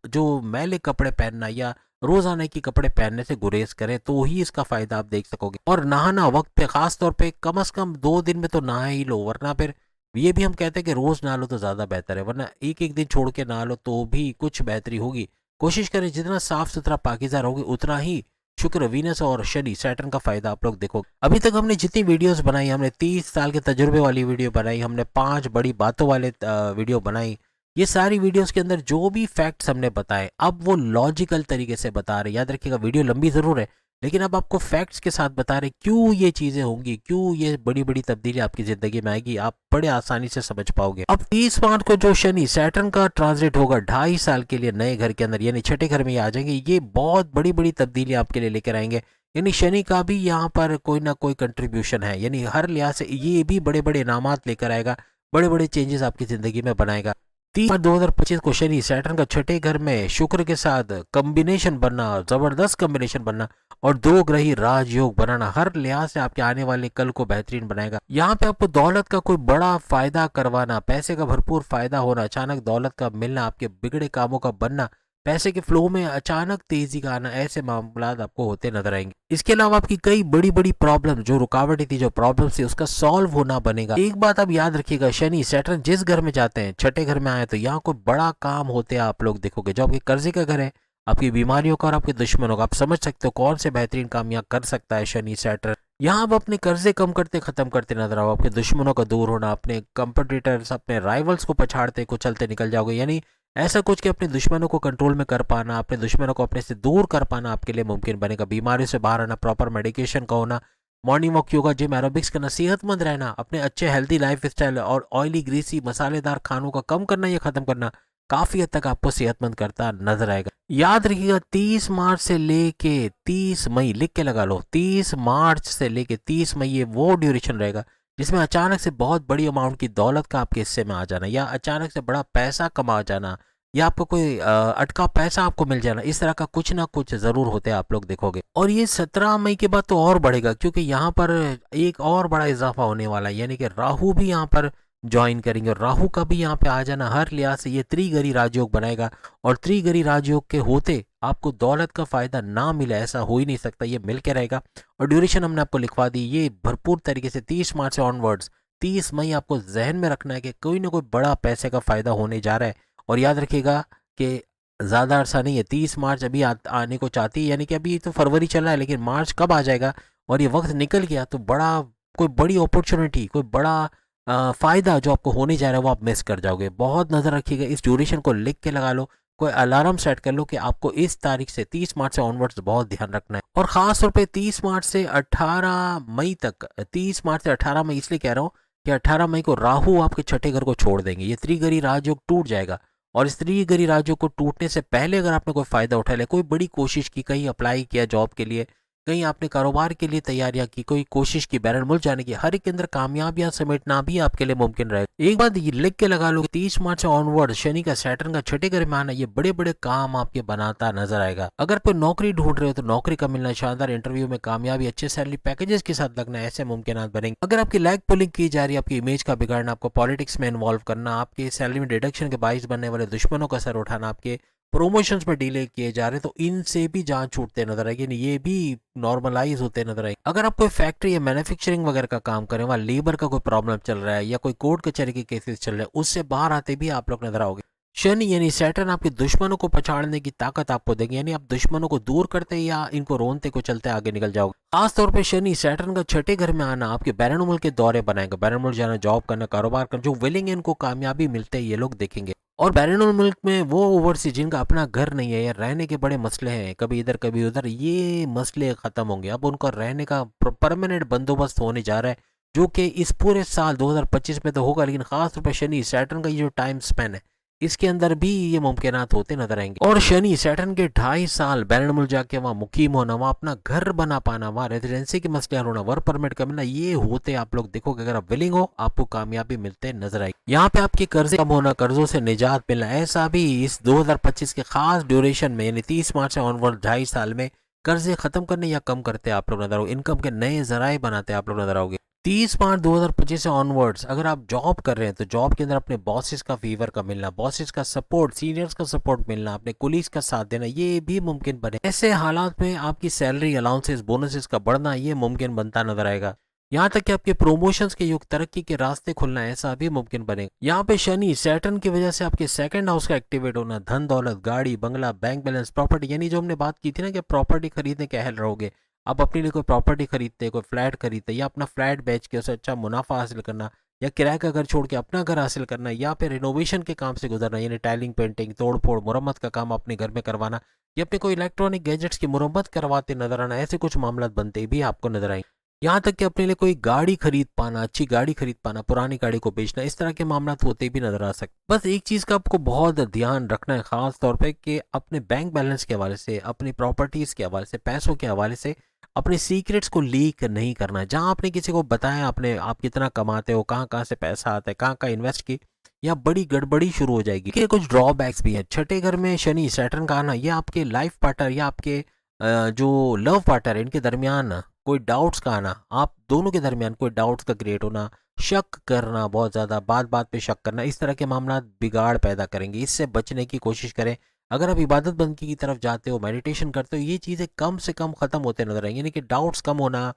जो मैले कपड़े पहनना या रोज़ाना के कपड़े पहनने से गुरेज करें तो ही इसका फ़ायदा आप देख सकोगे। और नहाना वक्त पे, ख़ास तौर पे कम से कम 2 दिन में तो नहा ही लो, वरना फिर ये भी हम कहते हैं कि रोज़ नहा लो तो ज़्यादा बेहतर है, वरना एक-एक दिन छोड़ के नहा लो तो भी कुछ बेहतरी होगी। कोशिश करें जितना साफ सुथरा पाकीज़ा रहोगे उतना ही शुक्र, वीनस और शनि सैटर्न का फ़ायदा आप लोग देखोगे। अभी तक हमने जितनी वीडियोस बनाई, हमने 30 साल के तजुर्बे वाली वीडियो बनाई, हमने 5 बड़ी बातों वाले वीडियो बनाई। ये सारी वीडियोस के अंदर जो भी फैक्ट्स हमने बताए अब वो लॉजिकल तरीके से बता रहे। याद रखिएगा वीडियो लंबी ज़रूर है लेकिन अब आपको फैक्ट्स के साथ बता रहे क्यों ये चीज़ें होंगी, क्यों ये बड़ी बड़ी तब्दीली आपकी ज़िंदगी में आएगी, आप बड़े आसानी से समझ पाओगे। अब 30 मार्च को जो शनि सैटर्न का ट्रांजिट होगा 2.5 साल के लिए नए घर के अंदर, यानी छठे घर में ये आ जाएंगे, ये बहुत बड़ी बड़ी तब्दीली आपके लिए लेकर आएंगे। यानी शनि का भी यहाँ पर कोई ना कोई कंट्रीब्यूशन है, यानी हर लिहाज से ये भी बड़े बड़े इनामात लेकर आएगा, बड़े बड़े चेंजेस आपकी ज़िंदगी में बनाएगा। 30 मार्च 2025 को शनि सैटर्न का छठे घर में शुक्र के साथ कॉम्बिनेशन बनना, जबरदस्त कॉम्बिनेशन बनना और 2 ग्रही राजयोग बनाना हर लिहाज से आपके आने वाले कल को बेहतरीन बनाएगा। यहाँ पे आपको दौलत का कोई बड़ा फायदा करवाना, पैसे का भरपूर फायदा होना, अचानक दौलत का मिलना, आपके बिगड़े कामों का बनना, पैसे के फ्लो में अचानक तेजी का आना, ऐसे मामला आपको होते नजर आएंगे। इसके अलावा आपकी कई बड़ी बड़ी प्रॉब्लम, जो रुकावटें थी, जो प्रॉब्लम थी, उसका सॉल्व होना बनेगा। एक बात आप याद रखिएगा, शनि सैटर्न जिस घर में जाते हैं, छठे घर में आए तो यहाँ कोई बड़ा काम होते हैं आप लोग देखोगे। जो आपके कर्जे का घर है, आपकी बीमारियों का और आपके दुश्मनों का, आप समझ सकते हो कौन से बेहतरीन काम यहाँ कर सकता है शनि सैटर्न। यहाँ आप अपने कर्जे कम करते खत्म करते नजर आओ, आपके दुश्मनों का दूर होना, अपने कंपटीटर्स, अपने राइवल्स को पछाड़ते कुचलते निकल जाओगे। यानी ऐसा कुछ कि अपने दुश्मनों को कंट्रोल में कर पाना, अपने दुश्मनों को अपने से दूर कर पाना आपके लिए मुमकिन बनेगा। बीमारी से बाहर आना, प्रॉपर मेडिकेशन का होना, morning walk, yoga, gym, aerobics करना, सेहतमंद रहना, अपने अच्छे हेल्दी लाइफ स्टाइल और ऑयली, ग्रीसी, मसालेदार खानों का कम करना या खत्म करना काफ़ी हद तक आपको सेहतमंद करता नजर आएगा। याद रखिएगा 30 मार्च से लेके 30 मई, लिख के लगा लो, 30 मार्च से लेके 30 मई ये वो ड्यूरेशन रहेगा जिसमें अचानक से बहुत बड़ी अमाउंट की दौलत का आपके हिस्से में आ जाना, या अचानक से बड़ा पैसा कमा जाना, या आपको कोई अटका पैसा आपको मिल जाना, इस तरह का कुछ ना कुछ ज़रूर होते हैं आप लोग देखोगे। और ये 17 मई के बाद तो और बढ़ेगा, क्योंकि यहाँ पर एक और बड़ा इजाफा होने वाला है, यानी कि राहु भी यहाँ पर ज्वाइन करेंगे। और राहु का भी यहाँ पे आ जाना हर लिहाज से ये त्रिगरी राजयोग बनाएगा, और त्रिगरी राजयोग के होते आपको दौलत का फायदा ना मिले ऐसा हो ही नहीं सकता, ये मिल के रहेगा। और ड्यूरेशन हमने आपको लिखवा दी, ये भरपूर तरीके से 30 मार्च से ऑनवर्ड्स 30 मई आपको जहन में रखना है कि कोई ना कोई बड़ा पैसे का फायदा होने जा रहा है। और याद रखिएगा कि ज़्यादा अरसा नहीं है, 30 मार्च अभी आने को चाहती है, यानी कि अभी तो फरवरी चल रहा है, लेकिन मार्च कब आ जाएगा और ये वक्त निकल गया तो बड़ा कोई बड़ी अपॉर्चुनिटी, कोई बड़ा फ़ायदा जो आपको होने जा रहा है वो आप मिस कर जाओगे। बहुत नज़र रखिएगा, इस ड्यूरेशन को लिख के लगा लो, कोई अलार्म सेट कर लो कि आपको इस तारीख से 30 मार्च से ऑनवर्ड्स बहुत ध्यान रखना है। और ख़ास तौर पे 30 मार्च से 18 मई तक, 30 मार्च से 18 मई इसलिए कह रहा हूँ कि 18 मई को राहु आपके छठे घर को छोड़ देंगे, ये त्रिगरी राजयोग टूट जाएगा। और इस त्रिगरी राजयोग को टूटने से पहले अगर आपने कोई फ़ायदा उठा लिया, कोई बड़ी कोशिश की, कहीं अप्लाई किया जॉब के लिए, कहीं आपने कारोबार के लिए तैयारियां की, कोई कोशिश की बैरन मुल्क जाने की, हर एक के अंदर कामयाबियां समेटना भी आपके लिए मुमकिन रहेगा। एक बात ये लिख के लगा लो कि 30 मार्च से ऑनवर्ड शनि का सैटर्न का छठे घर में आना ये बड़े बड़े काम आपके बनाता नजर आएगा। अगर कोई नौकरी ढूंढ रहे हो तो नौकरी का मिलना, शानदार इंटरव्यू में कामयाबी, अच्छे सैलरी पैकेजेस के साथ लगना, ऐसे मुमकिन बनेंगे। अगर आपकी लैग पुलिंग की जा रही है, आपकी इमेज का बिगाड़ना, आपको पॉलिटिक्स में इन्वॉल्व करना, आपके सैलरी में डिडक्शन के बाइस बनने वाले दुश्मनों का सर उठाना, आपके प्रमोशंस में डिले किए जा रहे हैं, तो इनसे भी जान छूटते नजर आएगी, ये भी नॉर्मलाइज होते नजर आएंगे। अगर आप कोई फैक्ट्री या मैन्युफैक्चरिंग वगैरह का काम करें, वहाँ लेबर का कोई प्रॉब्लम चल रहा है या कोई कोर्ट कचहरी के केसेस चल रहे हैं, उससे बाहर आते भी आप लोग नजर आओगे। शनि यानी सैटर्न आपके दुश्मनों को पछाड़ने की ताकत आपको देंगे, यानी आप दुश्मनों को दूर करते या इनको रोनते को चलते आगे निकल जाओगे। खास तौर पे शनि सैटर्न का छठे घर में आना आपके बैरन मुल्क के दौरे बनाएगा, बैरन मुल्क जाना, जॉब करना, कारोबार करना, जो विलिंग है इनको कामयाबी मिलते हैं ये लोग देखेंगे। और बैरन मुल्क में वो ओवरसीज जिनका अपना घर नहीं है या रहने के बड़े मसले हैं, कभी इधर कभी उधर, ये मसले खत्म होंगे। अब उनका रहने का परमानेंट बंदोबस्त होने जा रहा है, जो कि इस पूरे साल 2025 में तो होगा, लेकिन खास तौर पर शनि सैटर्न का ये जो टाइम स्पेन है इसके अंदर भी ये मुमकिनात होते नजर आएंगे। और शनि सैटर्न के 2.5 साल बैरन मुल्क जाके वहाँ मुकीम होना, वहाँ अपना घर बना पाना, वहाँ रेजिडेंसी की मसले हल होना, वर्क परमिट का मिलना, ये होते आप लोग देखोगे। अगर आप विलिंग हो आपको कामयाबी मिलते नजर आएगी। यहाँ पे आपके कर्जे कम होना, कर्जों से निजात मिलना, ऐसा भी इस 2025 के खास ड्यूरेशन में यानी 30 मार्च से ऑनवर्ड 2.5 साल में कर्जे खत्म करने या कम करते आप लोग नजर आओगे, इनकम के नए जराए बनाते आप लोग नजर आओगे। 30 मार्च 2025 से ऑनवर्ड्स अगर आप जॉब कर रहे हैं तो जॉब के अंदर अपने बॉसेस का फेवर का मिलना, बॉसेस का सपोर्ट, सीनियर्स का सपोर्ट मिलना, अपने कुलीग्स का साथ देना, ये भी मुमकिन बने। ऐसे हालात में आपकी सैलरी, अलाउंसेस, बोनसेस का बढ़ना ये मुमकिन बनता नजर आएगा। यहाँ तक कि आपके प्रोमोशंस के युग, तरक्की के रास्ते खुलना, ऐसा भी मुमकिन बनेगा। यहाँ पे शनि सैटर्न की वजह से आपके सेकंड हाउस का एक्टिवेट होना, धन दौलत, गाड़ी बंगला, बैंक बैलेंस, प्रॉपर्टी, यानी जो हमने बात की थी ना कि प्रॉपर्टी खरीदने के अहल रहोगे, आप अपने लिए कोई प्रॉपर्टी खरीदते, कोई फ्लैट खरीदते, या अपना फ्लैट बेच के उससे अच्छा मुनाफा हासिल करना, या किराए का घर छोड़ के अपना घर हासिल करना, या फिर रिनोवेशन के काम से गुजरना, यानी टाइलिंग, पेंटिंग, तोड़ फोड़, मुरम्मत का काम अपने घर में करवाना, या अपने कोई इलेक्ट्रॉनिक गैजेट्स की मुरम्मत करवाते नजर आना, ऐसे कुछ मामला बनते भी आपको नजर आएंगे। यहाँ तक कि अपने लिए कोई गाड़ी खरीद पाना, अच्छी गाड़ी खरीद पाना, पुरानी गाड़ी को बेचना, इस तरह के मामला होते भी नजर आ सकते। बस एक चीज़ का आपको बहुत ध्यान रखना है खास तौर पे कि अपने बैंक बैलेंस के हवाले से, अपनी प्रॉपर्टीज़ के हवाले से, पैसों के हवाले से अपने सीक्रेट्स को लीक नहीं करना है। जहाँ आपने किसी को बताया आपने आप कितना कमाते हो, कहाँ कहाँ से पैसा आता है, कहाँ कहाँ इन्वेस्ट की, या बड़ी गड़बड़ी शुरू हो जाएगी। कि कुछ ड्रॉबैक्स भी हैं। छठे घर में शनि सैटर्न का आना, ये आपके लाइफ पार्टनर या आपके जो लव पार्टनर है इनके दरमियान कोई डाउट्स का आना, आप दोनों के दरमियान कोई डाउट्स का क्रिएट होना, शक करना, बहुत ज़्यादा बात बात पे शक करना, इस तरह के मामला बिगाड़ पैदा करेंगे। इससे बचने की कोशिश करें। अगर आप इबादत बंदगी की तरफ जाते हो, मेडिटेशन करते हो, ये चीज़ें कम से कम ख़त्म होते नजर आएंगे। यानी कि डाउट्स कम होना,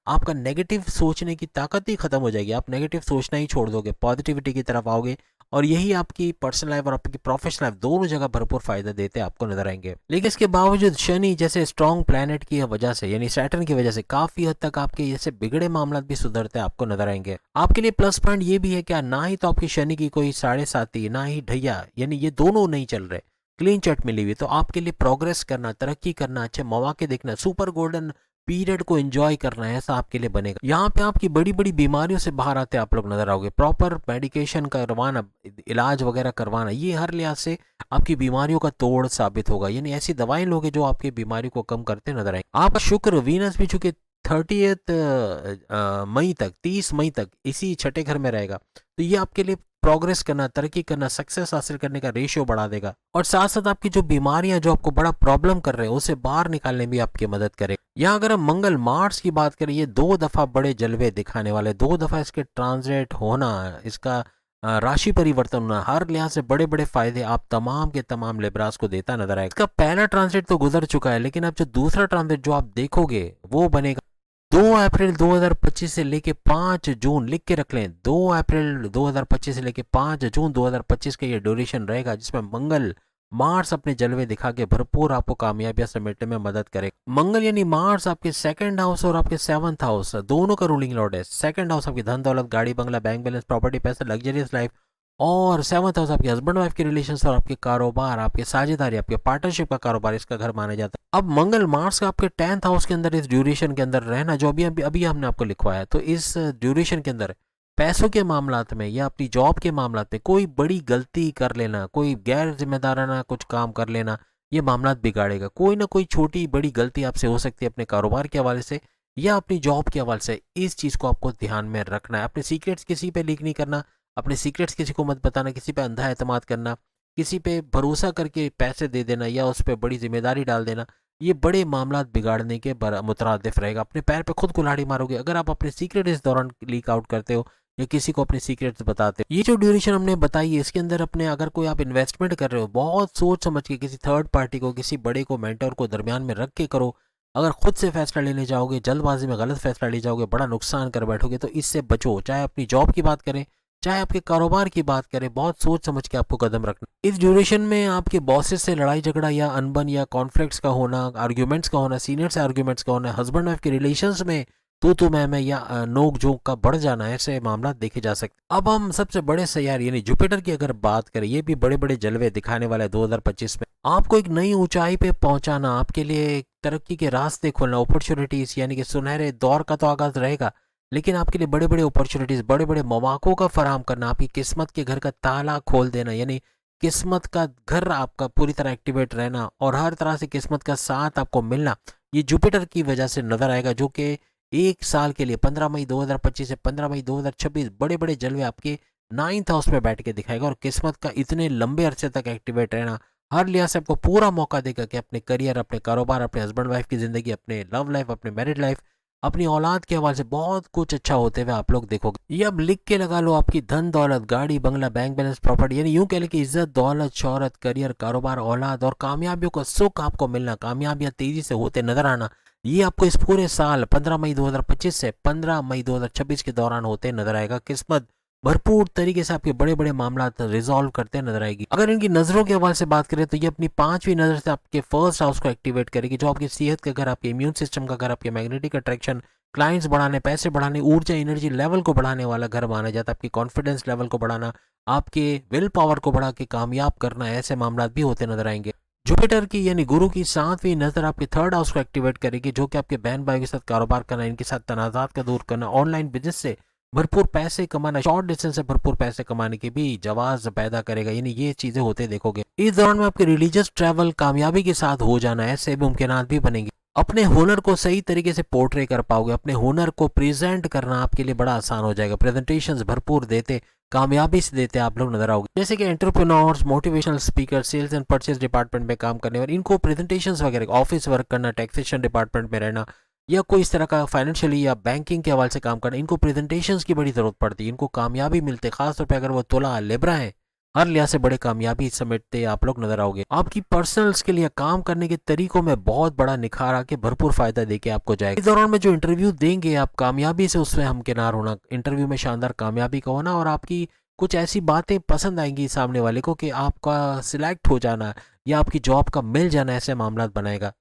आपका नेगेटिव सोचने की ताकत ही खत्म हो जाएगी। आप नेगेटिव सोचना ही छोड़ दोगे, पॉजिटिविटी की तरफ आओगे, और यही आपकी पर्सनल लाइफ और आपकी प्रोफेशनल लाइफ दोनों जगह भरपूर फायदा देते आपको नजर आएंगे। लेकिन इसके बावजूद शनि जैसे स्ट्रॉन्ग प्लैनेट की वजह से, यानी सैटर्न की वजह से, काफी हद तक आपके जैसे बिगड़े मामला भी सुधरते आपको नजर आएंगे। आपके लिए प्लस पॉइंट ये भी है क्या, ना ही तो आपकी शनि की कोई 7.5 ना ही ढैया, यानी ये दोनों नहीं चल रहे, क्लीन चट मिली हुई, तो आपके लिए प्रोग्रेस करना, तरक्की करना, अच्छे मौके देखना, सुपर गोल्डन पीरियड को एंजॉय करना है, ऐसा आपके लिए बनेगा। यहाँ पे आपकी बड़ी बड़ी बीमारियों से बाहर आते आप लोग नजर आओगे। प्रॉपर मेडिकेशन करवाना, इलाज वगैरह करवाना, ये हर लिहाज से आपकी बीमारियों का तोड़ साबित होगा। यानी ऐसी दवाएं लोगे जो आपकी बीमारी को कम करते नजर आएंगे। आपका शुक्र वीनस भी चूंकि 30 मई तक, 30 मई तक इसी छठे घर में रहेगा, तो ये आपके लिए प्रोग्रेस करना, तरक्की करना, सक्सेस हासिल करने का रेशियो बढ़ा देगा और साथ साथ आपकी जो बीमारियां जो आपको बड़ा प्रॉब्लम कर रहे हैं उसे बाहर निकालने में आपकी मदद करेगा। यहाँ अगर हम मंगल मार्स की बात करें, ये 2 दफा बड़े जलवे दिखाने वाले, 2 दफा इसके ट्रांजिट होना, इसका राशि परिवर्तन होना, हर लिहाज से बड़े बड़े फायदे आप तमाम के तमाम लिब्रास को देता नजर आएगा। इसका पहला ट्रांजिट तो गुजर चुका है, लेकिन अब जो दूसरा ट्रांजिट जो आप देखोगे वो बनेगा 2 अप्रैल 2025 से लेके 5 जून, लिख के रख लें, 2 अप्रैल 2025 से लेके 5 जून 2025 का ये ड्यूरेशन रहेगा, जिसमें मंगल मार्स अपने जलवे दिखा के भरपूर आपको कामयाबियां समेटने में मदद करेगा। मंगल यानी मार्स आपके सेकंड हाउस और आपके 7th हाउस दोनों का रूलिंग लॉर्ड है। सेकंड हाउस आपकी धन दौलत, गाड़ी बंगला, बैंक बैलेंस, प्रॉपर्टी, पैसा, लग्जरियस लाइफ, और 7th हाउस आपके हस्बैंड वाइफ के रिलेशंस और आपके कारोबार, आपके साझेदारी, आपके पार्टनरशिप का कारोबार, इसका घर माना जाता है। अब मंगल मार्स का आपके 10th हाउस के अंदर इस ड्यूरेशन के अंदर रहना, जो अभी अभी अभी हमने आपको लिखवाया, तो इस ड्यूरेशन के अंदर पैसों के मामलात में या अपनी जॉब के मामलात में कोई बड़ी गलती कर लेना, कोई गैर जिम्मेदाराना कुछ काम कर लेना, ये मामलात बिगाड़ेगा। कोई ना कोई छोटी बड़ी गलती आपसे हो सकती है अपने कारोबार के हवाले से या अपनी जॉब के हवाले से। इस चीज़ को आपको ध्यान में रखना है। अपने सीक्रेट्स किसी पे लीक नहीं करना, अपने सीक्रेट्स किसी को मत बताना, किसी पे अंधा एतमाद करना, किसी पे भरोसा करके पैसे दे देना या उस पर बड़ी जिम्मेदारी डाल देना, ये बड़े मामलात बिगाड़ने के मुतरादिफ रहेगा। अपने पैर पे खुद कुल्हाड़ी मारोगे अगर आप अपने सीक्रेट इस दौरान लीक आउट करते हो या किसी को अपने सीक्रेट्स बताते हो। ये जो ड्यूरेशन हमने बताई है, इसके अंदर अपने अगर कोई आप इन्वेस्टमेंट कर रहे हो, बहुत सोच समझ के किसी थर्ड पार्टी को, किसी बड़े को, मेंटर को दरमियान में रख के करो। अगर खुद से फैसला लेने जाओगे, जल्दबाजी में गलत फैसला ले जाओगे, बड़ा नुकसान कर बैठोगे, तो इससे बचो। चाहे अपनी जॉब की बात करें, चाहे आपके कारोबार की बात करें, बहुत सोच समझ के आपको कदम रखना। इस ड्यूरेशन में आपके बॉसेस से लड़ाई झगड़ा या अनबन या कॉन्फ्लिक्ट्स का होना, आर्ग्यूमेंट्स का होना, सीनियर से आर्ग्यूमेंट्स का होना, हस्बैंड वाइफ के रिलेशंस में तू मैं या नोक झोंक का बढ़ जाना, ऐसे मामला देखे जा सकते। अब हम सबसे बड़े सैयारे यानी जुपिटर की अगर बात करें, ये भी बड़े बड़े जलवे दिखाने वाला है 2025 में। आपको एक नई ऊंचाई पे पहुंचाना, आपके लिए तरक्की के रास्ते खोलना, अपॉर्चुनिटीज यानी कि सुनहरे दौर का तो आगाज रहेगा, लेकिन आपके लिए बड़े बड़े अपॉर्चुनिटीज, बड़े बड़े मौक़ों का फराहम करना, आपकी किस्मत के घर का ताला खोल देना, यानी किस्मत का घर आपका पूरी तरह एक्टिवेट रहना और हर तरह से किस्मत का साथ आपको मिलना, ये जुपिटर की वजह से नजर आएगा, जो कि 1 साल के लिए 15 मई 2025 से 15 मई 2026 बड़े बड़े जलवे आपके 9th हाउस में बैठ के दिखाएगा। और किस्मत का इतने लंबे अरसे तक एक्टिवेट रहना हर लिहाज से आपको पूरा मौका देगा कि अपने करियर, अपने कारोबार, अपने हस्बैंड वाइफ की जिंदगी, अपने लव लाइफ, अपने मैरिड लाइफ, अपनी औलाद के हवाले से बहुत कुछ अच्छा होते हुए आप लोग देखोगे। ये अब लिख के लगा लो, आपकी धन दौलत, गाड़ी बंगला, बैंक बैलेंस, प्रॉपर्टी, यानी यूं कह ले कि इज्जत, दौलत, शोहरत, करियर, कारोबार, औलाद और कामयाबियों का सुख आपको मिलना, कामयाबियां तेजी से होते नजर आना, ये आपको इस पूरे साल 15 मई 2025 से 15 मई 2026 के दौरान होते नजर आएगा। किस्मत भरपूर तरीके से आपके बड़े बड़े मामला रिजॉल्व करते नजर आएगी। अगर इनकी नजरों के हवाले से बात करें तो ये अपनी 5वीं नजर से आपके फर्स्ट हाउस को एक्टिवेट करेगी, जो आपकी सेहत का घर, आपके इम्यून सिस्टम का घर, आपके मैग्नेटिक अट्रैक्शन, क्लाइंट्स बढ़ाने, पैसे बढ़ाने, ऊर्जा एनर्जी लेवल को बढ़ाने वाला घर माना जाता है। आपकी कॉन्फिडेंस लेवल को बढ़ाना, आपके विल पावर को बढ़ा के कामयाब करना, ऐसे मामला भी होते नजर आएंगे। जुपिटर की यानी गुरु की 7वीं नजर आपके 3rd हाउस को एक्टिवेट करेगी, जो कि आपके बहन भाई के साथ कारोबार करना, इनके साथ तनाजात का दूर करना, ऑनलाइन बिजनेस से भरपूर पैसे कमाना, शॉर्ट डिस्टेंस से भरपूर पैसे कमाने की भी जवाब पैदा करेगा, यानी ये चीजें होते देखोगे। इस दौरान में आपके रिलीजियस ट्रैवल कामयाबी के साथ हो जाना, ऐसे मुमकिनात भी बनेंगे। अपने हुनर को सही तरीके से पोर्ट्रे कर पाओगे, अपने हुनर को प्रेजेंट करना आपके लिए बड़ा आसान हो जाएगा। प्रेजेंटेशंस भरपूर देते, कामयाबी से देते आप लोग नजर आओगे, जैसे कि entrepreneurs, motivational speaker, sales and purchase department में काम करने वाले, इनको प्रेजेंटेशंस वगैरह, ऑफिस वर्क करना, टैक्सेशन डिपार्टमेंट में रहना या कोई इस तरह का फाइनेंशियली या बैंकिंग के हवाले से काम करना, इनको प्रेजेंटेशंस की बड़ी जरूरत पड़ती है, इनको कामयाबी मिलते, खासतौर पर अगर वो तुला लिब्रा है, हर लिहाज से बड़े कामयाबी समेटते आप लोग नजर आओगे। आपकी पर्सनल्स के लिए काम करने के तरीकों में बहुत बड़ा निखार आके भरपूर फायदा देके आपको जाएगा। इस दौरान में जो इंटरव्यू देंगे आप कामयाबी से उसमें हमकिनार होना, इंटरव्यू में शानदार कामयाबी का होना और आपकी कुछ ऐसी बातें पसंद आएंगी सामने वाले को कि आपका सिलेक्ट हो जाना या आपकी जॉब का मिल जाना, ऐसे मामला बनाएगा।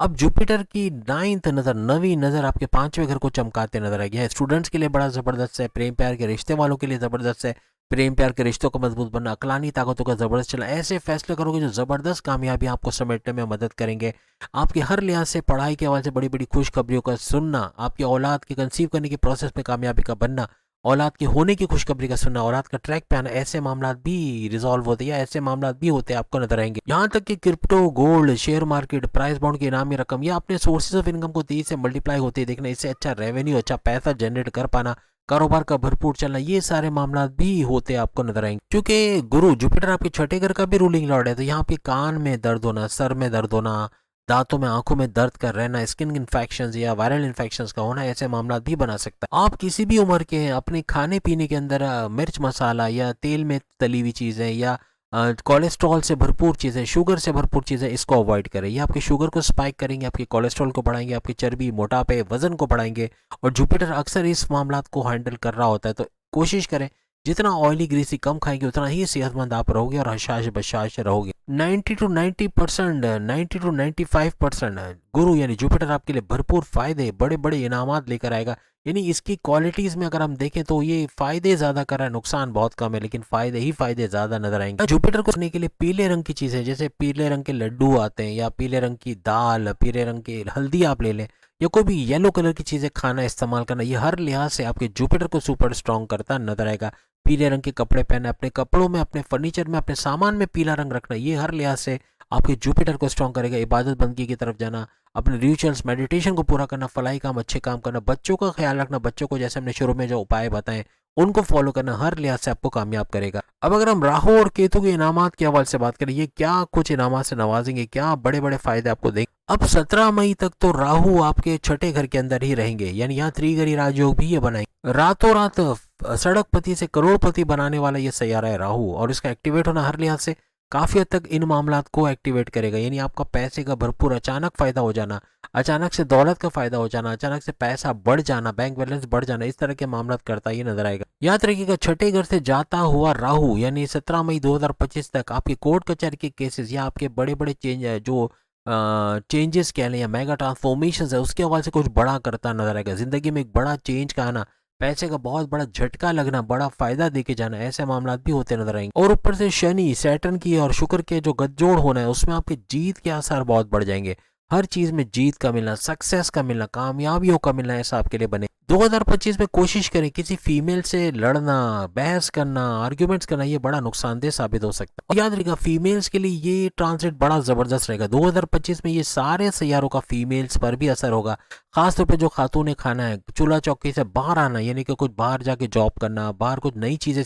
अब जुपिटर की 9th नजर, 9वीं नजर आपके 5वें घर को चमकाते नजर आएगी। स्टूडेंट्स के लिए बड़ा जबरदस्त है, प्रेम प्यार के रिश्ते वालों के लिए जबरदस्त है, प्रेम प्यार के रिश्तों को मजबूत बनना, अकलानी ताकतों का जबरदस्त चला, ऐसे फैसले करोगे जो जबरदस्त कामयाबी आपको समेटने में मदद करेंगे। आपके हर लिहाज से पढ़ाई के हवाले से बड़ी बड़ी खुशखबरियों का सुनना, आपकी औलाद के कंसीव करने के प्रोसेस में कामयाबी का बनना, औलाद के होने की खुशखबरी का सुनना, औलाद का ट्रैक पे आना, ऐसे मामला भी रिजॉल्व होते हैं, ऐसे मामला भी होते हैं आपको नजर आएंगे। यहाँ तक कि crypto, gold, share market, price bond की इनामी रकम या अपने सोर्सेज ऑफ इनकम को तेजी से मल्टीप्लाई होते देखना, इससे अच्छा रेवेन्यू, अच्छा पैसा जनरेट कर पाना, कारोबार का भरपूर चलना, ये सारे मामला भी होते आपको नजर आएंगे। क्योंकि गुरु जुपिटर आपके छठे घर का भी रूलिंग लॉर्ड है, तो यहाँ पे कान में दर्द होना, सर में दर्द होना, दांतों में आंखों में दर्द कर रहना, स्किन इन्फेक्शंस या वायरल इन्फेक्शंस का होना, ऐसे मामला भी बना सकता है। आप किसी भी उम्र के हैं, अपने खाने पीने के अंदर मिर्च मसाला या तेल में तली हुई चीज़ें या कोलेस्ट्रॉल से भरपूर चीज़ें, शुगर से भरपूर चीज़ें, इसको अवॉइड करें। ये आपके शुगर को स्पाइक करेंगे, आपके कोलेस्ट्रॉल को बढ़ाएंगे, आपकी चर्बी, मोटापे, वजन को बढ़ाएंगे। और जुपिटर अक्सर इस मामला को हैंडल कर रहा होता है, तो कोशिश करें जितना ऑयली ग्रीसी कम खाएंगे उतना ही सेहतमंद आप रहोगे और हशाश बशाश रहोगे। 90 to 90%, 90 to 95% गुरु यानी जुपिटर आपके लिए भरपूर फायदे, बड़े बड़े इनामात लेकर आएगा। यानी इसकी क्वालिटीज में अगर हम देखें तो ये फायदे ज्यादा कर रहा है, नुकसान बहुत कम है, लेकिन फायदे ही फायदे ज्यादा नजर आएंगे। जुपिटर को करने के लिए पीले रंग की चीजें, जैसे पीले रंग के लड्डू आते हैं या पीले रंग की दाल, पीले रंग की हल्दी आप ले लें, या कोई भी येलो कलर की चीजें खाना इस्तेमाल करना, ये हर लिहाज से आपके जुपिटर को सुपर स्ट्रॉन्ग करता नजर आएगा। पीले रंग के कपड़े पहने, अपने कपड़ों में, अपने फर्नीचर में, अपने सामान में पीला रंग रखना, ये हर लिहाज से आपके जुपिटर को स्ट्रॉन्ग करेगा। इबादत बंदगी की तरफ जाना, अपने रिचुअल्स मेडिटेशन को पूरा करना, फलाई काम, अच्छे काम करना, बच्चों का ख्याल रखना, बच्चों को जैसे हमने शुरू में जो उपाय बताएं उनको फॉलो करना, हर लिहाज से आपको कामयाब करेगा। अब अगर हम राहु और केतु के इनामात के हवाले से बात करें, ये क्या कुछ इनामात से नवाजेंगे, क्या बड़े बड़े फायदे आपको देंगे। अब 17 मई तक तो राहु आपके छठे घर के अंदर ही रहेंगे, यानी यहाँ त्रिगरी राजयोग भी ये बनाएंगे। रातों रात सड़कपति से करोड़पति बनाने वाला ये सैयारा है राहु, और इसका एक्टिवेट होना हर लिहाज से काफी हद तक इन मामलात को एक्टिवेट करेगा। यानी आपका पैसे का भरपूर अचानक फायदा हो जाना, अचानक से दौलत का फायदा हो जाना, अचानक से पैसा बढ़ जाना, बैंक बैलेंस बढ़ जाना, इस तरह के मामला करता ही नजर आएगा। याद रखिएगा छठे घर से जाता हुआ राहु यानी 17 मई 2025 तक आपके कोर्ट कचहरी के केसेस या आपके बड़े बड़े चेंज जो चेंजेस कह लें या मेगा ट्रांसफॉर्मेशन है, उसके हवाले से कुछ बड़ा करता नजर आएगा। जिंदगी में एक बड़ा चेंज का आना, पैसे का बहुत बड़ा झटका लगना, बड़ा फायदा देके जाना, ऐसे मामला भी होते नजर आएंगे। और ऊपर से शनि, सैटर्न की और शुक्र के जो गठजोड़ होना है, उसमें आपकी जीत के आसार बहुत बढ़ जाएंगे। हर चीज में जीत का मिलना, सक्सेस का मिलना, कामयाबियों का मिलना, ऐसा आपके लिए बने। 2025 में कोशिश करें किसी फीमेल से लड़ना, बहस करना, आर्ग्यूमेंट्स करना, ये बड़ा नुकसानदेह साबित हो सकता है। और याद रखिएगा फीमेल्स के लिए ये ट्रांजिट बड़ा जबरदस्त रहेगा। 2025 में ये सारे सैयारों का फीमेल्स पर भी असर होगा। खासतौर पर जो खातून ने खाना है, चूल्हा चौकी से बाहर आना, यानी कि कुछ बाहर जाके जॉब करना, बाहर कुछ नई चीजें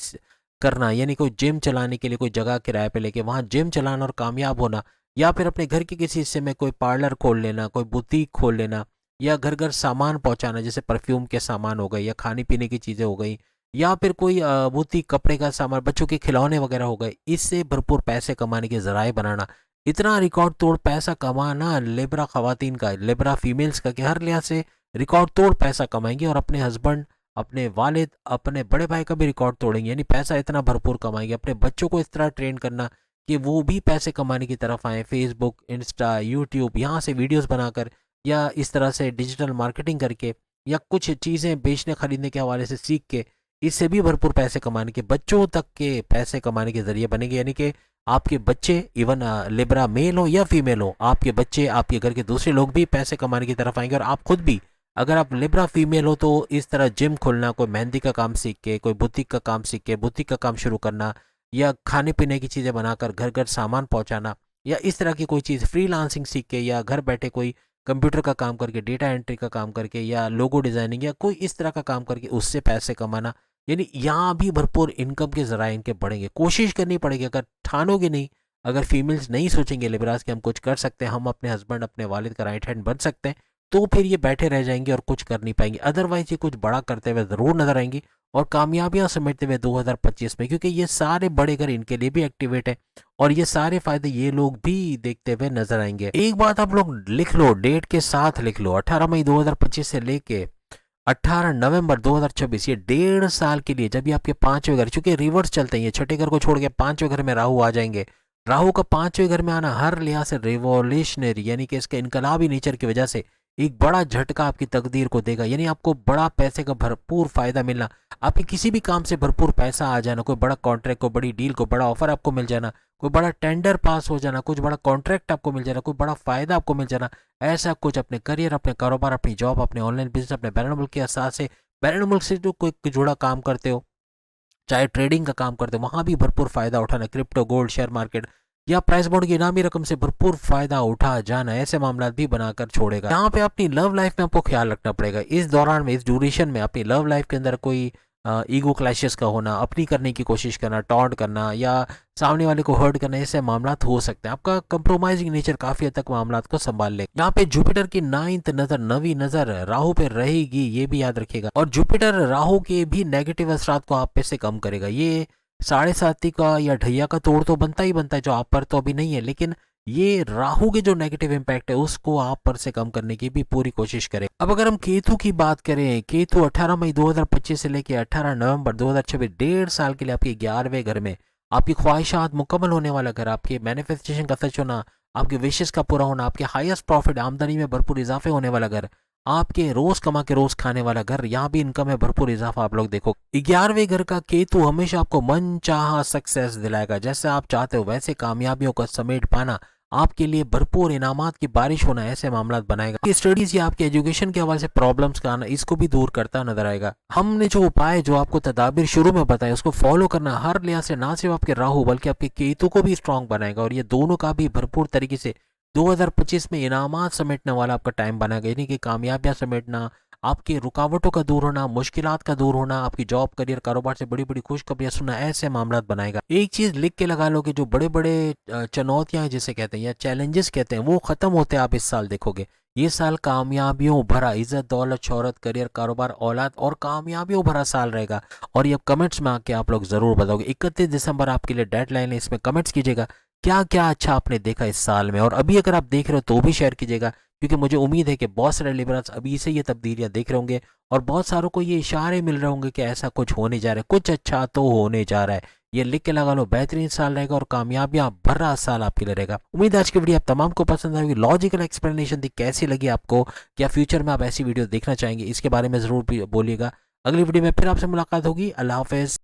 करना, यानी कोई जिम चलाने के लिए कोई जगह किराए पे लेके वहां जिम चलाना और कामयाब होना, या फिर अपने घर के किसी हिस्से में कोई पार्लर खोल लेना, कोई बुटीक खोल लेना, या घर घर सामान पहुंचाना, जैसे परफ्यूम के सामान हो गए या खाने पीने की चीज़ें हो गई, या फिर कोई बुटीक कपड़े का सामान, बच्चों के खिलौने वगैरह हो गए, इससे भरपूर पैसे कमाने के जराए बनाना। इतना रिकॉर्ड तोड़ पैसा कमाना लिब्रा खवातीन का, लिब्रा फीमेल्स का, कि हर लिहाज से रिकॉर्ड तोड़ पैसा कमाएंगे और अपने हस्बैंड, अपने वालिद, अपने बड़े भाई का भी रिकॉर्ड तोड़ेंगे। यानी पैसा इतना भरपूर कमाएंगे। अपने बच्चों को इस तरह ट्रेन करना कि वो भी पैसे कमाने की तरफ आए, फेसबुक, इंस्टा, यूट्यूब, यहाँ से वीडियोस बनाकर या इस तरह से डिजिटल मार्केटिंग करके या कुछ चीज़ें बेचने खरीदने के हवाले से सीख के, इससे भी भरपूर पैसे कमाने के, बच्चों तक के पैसे कमाने के जरिए बनेंगे। यानी कि आपके बच्चे, इवन लिब्रा मेल हो या फीमेल हो, आपके बच्चे, आपके घर के दूसरे लोग भी पैसे कमाने की तरफ आएंगे। और आप खुद भी, अगर आप लिब्रा फीमेल हो तो इस तरह जिम खोलना, कोई मेहंदी का काम सीख के, कोई बुटीक का काम सीख के बुटीक का काम शुरू करना, या खाने पीने की चीज़ें बनाकर घर घर सामान पहुंचाना, या इस तरह की कोई चीज़ फ्रीलांसिंग सीख के, या घर बैठे कोई कंप्यूटर का काम करके, डेटा एंट्री का काम करके, या लोगो डिज़ाइनिंग या कोई इस तरह का काम करके उससे पैसे कमाना, यानी यहाँ भी भरपूर इनकम के जराए इनके बढ़ेंगे। कोशिश करनी पड़ेगी, अगर ठानोगे नहीं, अगर फीमेल्स नहीं सोचेंगे लिब्रास कि हम कुछ कर सकते हैं, हम अपने हस्बैंड, अपने वालिद का राइट हैंड बन सकते हैं, तो फिर ये बैठे रह जाएंगे और कुछ कर नहीं पाएंगे। अदरवाइज ये कुछ बड़ा करते हुए ज़रूर नजर आएंगी और कामयाबियां समेटते हुए 2025 में, क्योंकि ये सारे बड़े घर इनके लिए भी एक्टिवेट है और ये सारे फायदे ये लोग भी देखते हुए नजर आएंगे। एक बात आप लोग लिख लो, डेट के साथ लिख लो, 18 मई 2025 से लेके 18 नवंबर 2026, ये 1.5 साल के लिए, जब ये आपके पांचवें घर, चूंकि रिवर्स चलते हैं, ये छठे घर को छोड़ के पांचवें घर में राहु आ जाएंगे। राहु का पांचवें घर में आना हर लिहाज से रिवॉल्यूशनरी, यानी कि इसके इनकलाबी नेचर की वजह से एक बड़ा झटका आपकी तकदीर को देगा। यानी आपको बड़ा पैसे का भरपूर फायदा मिलना, आपके किसी भी काम से भरपूर पैसा आ जाना, कोई बड़ा कॉन्ट्रैक्ट, को बड़ी डील, को बड़ा ऑफर आपको मिल जाना, कोई बड़ा टेंडर पास हो जाना, कुछ बड़ा कॉन्ट्रैक्ट आपको मिल जाना, कोई बड़ा फायदा आपको मिल जाना, ऐसा कुछ अपने करियर, अपने कारोबार, अपनी जॉब, अपने ऑनलाइन बिजनेस, अपने बैरून मुल्क के असास से, बैरून मुल्क से जो कोई जुड़ा काम करते हो, चाहे ट्रेडिंग का काम करते हो, वहां भी भरपूर फायदा उठाना, क्रिप्टो, गोल्ड, शेयर मार्केट, या प्राइस बॉन्ड की इनामी रकम से भरपूर फायदा उठा जाना, ऐसे मामला भी बनाकर छोड़ेगा। यहाँ पे अपनी लव लाइफ में आपको ख्याल रखना पड़ेगा इस दौरान में, इस ड्यूरेशन में अपनी लव लाइफ के अंदर कोई ईगो क्लैशेस का होना, अपनी करने की कोशिश करना, टॉन्ट करना या सामने वाले को हर्ट करना, ऐसे मामला हो सकते हैं। आपका कंप्रोमाइजिंग नेचर काफी हद तक मामला को संभाल ले। यहाँ पे जुपिटर की 9th नजर, 9वीं नजर राहु पे रहेगी, ये भी याद रखिएगा। और जुपिटर राहु के भी नेगेटिव असरात को आप पे से कम करेगा। ये 7.5 का या ढैया का तोड़ तो बनता ही बनता है, जो आप पर तो अभी नहीं है, लेकिन ये राहु के जो नेगेटिव इम्पैक्ट है उसको आप पर से कम करने की भी पूरी कोशिश करें। अब अगर हम केतु की बात करें, केतु 18 मई 2025 से लेकर 18 नवंबर 2026, 1.5 साल के लिए आपके 11वें घर में, आपकी ख्वाहिशात मुकम्मल होने वाला घर, आपके मैनिफेस्टेशन का सच होना, आपके विशेष का पूरा होना, आपके हाईएस्ट प्रॉफिट, आमदनी में भरपूर इजाफे होने वाला घर, आपके रोज कमा के रोज खाने वाला घर, यहाँ भी इनकम में भरपूर इजाफा आप लोग देखो। 11वें घर का केतु हमेशा आपको मन चाहा सक्सेस दिलाएगा। जैसे आप चाहते हो वैसे कामयाबियों का समेट पाना, आपके लिए भरपूर इनामात की बारिश होना, ऐसे मामला बनाएगा। स्टडीज या आपके एजुकेशन के हवाले से प्रॉब्लम्स का आना, इसको भी दूर करता नजर आएगा। हमने जो उपाय, जो आपको तदाबीर शुरू में बताए, उसको फॉलो करना हर लिहाज से ना सिर्फ आपके राहु बल्कि आपके केतु को भी स्ट्रांग बनाएगा। और ये दोनों का भी भरपूर तरीके से 2025 में इनामात समेटने वाला आपका टाइम बनाएगा। यानी कि कामयाबियां समेटना, आपकी रुकावटों का दूर होना, मुश्किलात का दूर होना, आपकी जॉब, करियर, कारोबार से बड़ी बड़ी खुशखबरियां सुनना, ऐसे मामला बनाएगा। एक चीज लिख के लगा लो कि जो बड़े बड़े चुनौतियां हैं जिसे कहते हैं या चैलेंजेस कहते हैं, वो खत्म होते हैं आप इस साल देखोगे। ये साल कामयाबियों भरा, इज्जत, दौलत, शोहरत, करियर, कारोबार, औलाद और कामयाबियों भरा साल रहेगा। और ये कमेंट्स में आके आप लोग जरूर बताओगे। 31 दिसंबर आपके लिए डेडलाइन है, इसमें कमेंट्स कीजिएगा क्या क्या अच्छा आपने देखा इस साल में। और अभी अगर आप देख रहे हो तो भी शेयर कीजिएगा, क्योंकि मुझे उम्मीद है कि बहुत सारे लिबरल्स अभी से ये तब्दीलियां देख रहे होंगे और बहुत सारों को ये इशारे मिल रहे होंगे कि ऐसा कुछ होने जा रहा है, कुछ अच्छा तो होने जा रहा है। ये लिख के लगा लो, बेहतरीन साल रहेगा और कामयाबियां भरा साल आपके लिए रहेगा। उम्मीद है आज की वीडियो आप तमाम को पसंद आएगी। लॉजिकल एक्सप्लेनेशन थी, कैसी लगी आपको? क्या फ्यूचर में आप ऐसी वीडियो देखना चाहेंगे? इसके बारे में जरूर बोलिएगा। अगली वीडियो में फिर आपसे मुलाकात होगी। अल्लाह हाफिज।